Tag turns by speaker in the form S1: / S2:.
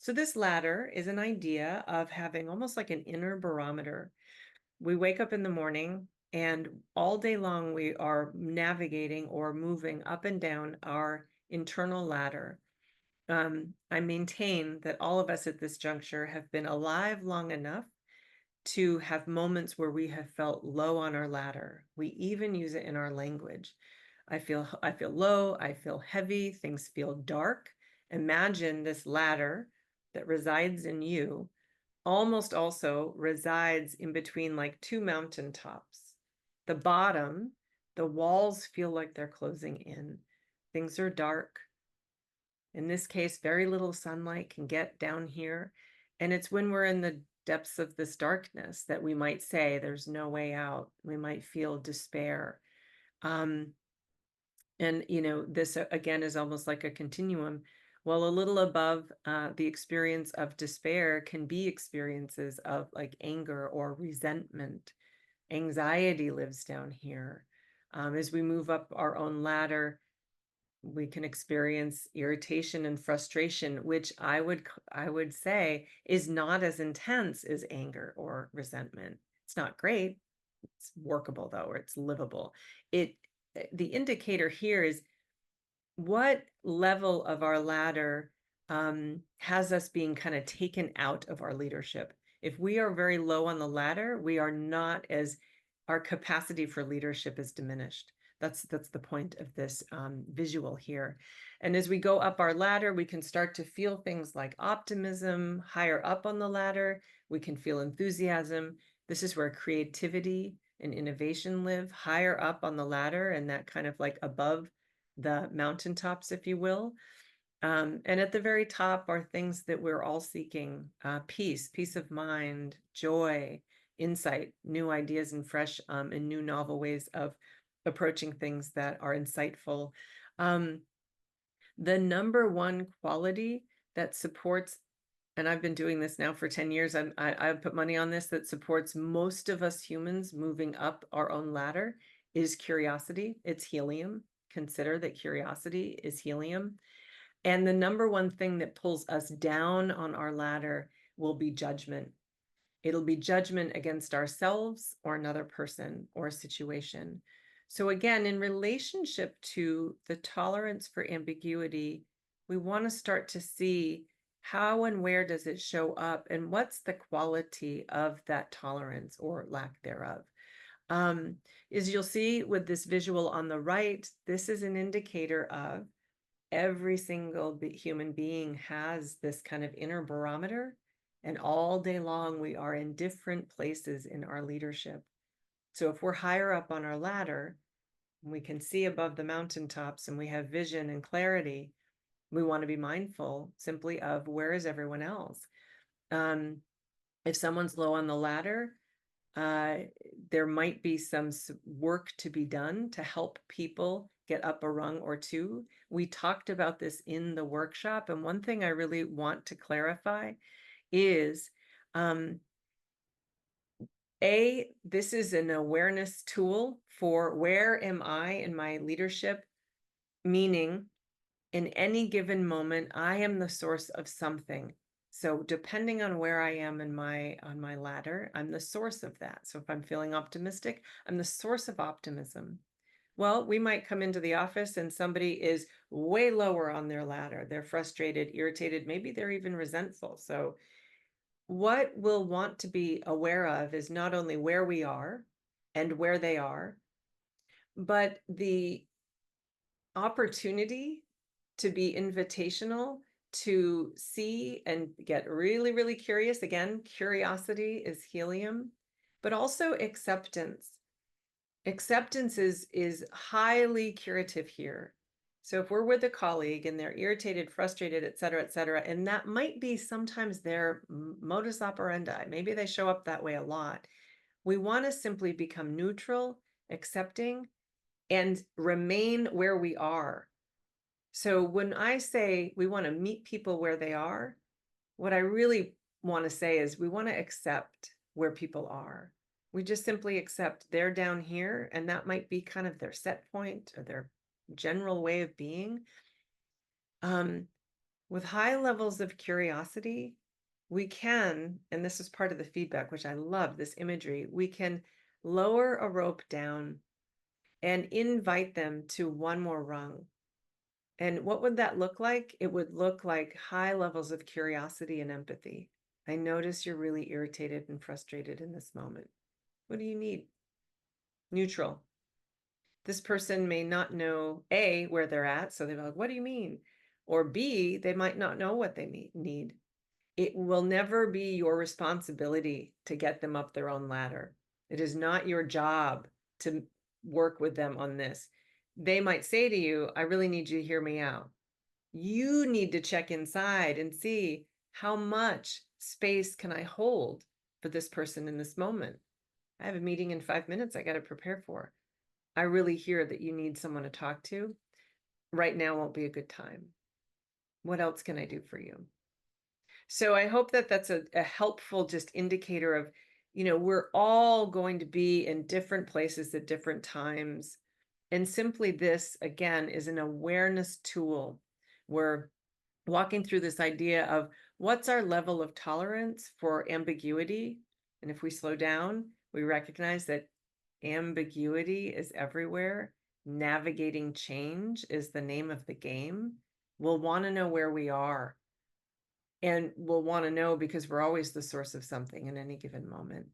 S1: So this ladder is an idea of having almost like an inner barometer. We wake up in the morning and all day long we are navigating or moving up and down our internal ladder. I maintain that all of us at this juncture have been alive long enough to have moments where we have felt low on our ladder. We even use it in our language. I feel low, I feel heavy, things feel dark. Imagine this ladder that resides in you almost also resides in between like two mountaintops. The bottom, the walls feel like they're closing in. Things are dark. In this case, very little sunlight can get down here. And it's when we're in the depths of this darkness that we might say there's no way out. We might feel despair. Um, and, this again is almost like a continuum. Well, a little above the experience of despair can be experiences of like anger or resentment. Anxiety lives down here. As we move up our own ladder, we can experience irritation and frustration, which I would say is not as intense as anger or resentment. It's not great. It's workable though, or it's livable. The indicator here is what level of our ladder has us being kind of taken out of our leadership. If we are very low on the ladder, we are not as, our capacity for leadership is diminished. That's the point of this visual here. And as we go up our ladder, we can start to feel things like optimism. Higher up on the ladder, we can feel enthusiasm. This is where creativity and innovation live, higher up on the ladder, and that kind of like above the mountaintops, if you will. And at the very top are things that we're all seeking: peace of mind, joy, insight, new ideas, and fresh and new novel ways of approaching things that are insightful. The number one quality that supports, and I've been doing this now for 10 years, I've put money on this, that supports most of us humans moving up our own ladder, is curiosity. It's helium. Consider that curiosity is helium. And the number one thing that pulls us down on our ladder will be judgment. It'll be judgment against ourselves or another person or a situation. So again, in relationship to the tolerance for ambiguity, we want to start to see how and where does it show up, and what's the quality of that tolerance or lack thereof. As you'll see with this visual on the right, this is an indicator of every single human being has this kind of inner barometer, and all day long we are in different places in our leadership. So if we're higher up on our ladder, we can see above the mountaintops and we have vision and clarity, we want to be mindful simply of where is everyone else. If someone's low on the ladder, there might be some work to be done to help people get up a rung or two. We talked about this in the workshop, and one thing I really want to clarify is, this is an awareness tool for where am I in my leadership, meaning in any given moment, I am the source of something. So depending on where I am on my ladder, I'm the source of that. So if I'm feeling optimistic, I'm the source of optimism. Well, we might come into the office and somebody is way lower on their ladder. They're frustrated, irritated, maybe they're even resentful. So what we'll want to be aware of is not only where we are and where they are, but the opportunity to be invitational, to see and get really, really curious. Again, curiosity is helium, but also acceptance. Acceptance is highly curative here. So if we're with a colleague and they're irritated, frustrated, et cetera, and that might be sometimes their modus operandi, maybe they show up that way a lot, we want to simply become neutral, accepting, and remain where we are. So when I say we want to meet people where they are, what I really want to say is we want to accept where people are. We just simply accept they're down here, and that might be kind of their set point or their general way of being. With high levels of curiosity, we can, and this is part of the feedback, which I love this imagery, we can lower a rope down and invite them to one more rung. And what would that look like? It would look like high levels of curiosity and empathy. I notice you're really irritated and frustrated in this moment. What do you need? Neutral. This person may not know A, where they're at, so they're like, what do you mean? Or B, they might not know what they need. It will never be your responsibility to get them up their own ladder. It is not your job to work with them on this. They might say to you, I really need you to hear me out. You need to check inside and see how much space can I hold for this person in this moment. I have a meeting in 5 minutes I got to prepare for. I really hear that you need someone to talk to. Right now won't be a good time. What else can I do for you? So I hope that that's a helpful just indicator of, we're all going to be in different places at different times. And simply this, again, is an awareness tool. We're walking through this idea of what's our level of tolerance for ambiguity. And if we slow down, we recognize that ambiguity is everywhere. Navigating change is the name of the game. We'll want to know where we are. And we'll want to know because we're always the source of something in any given moment.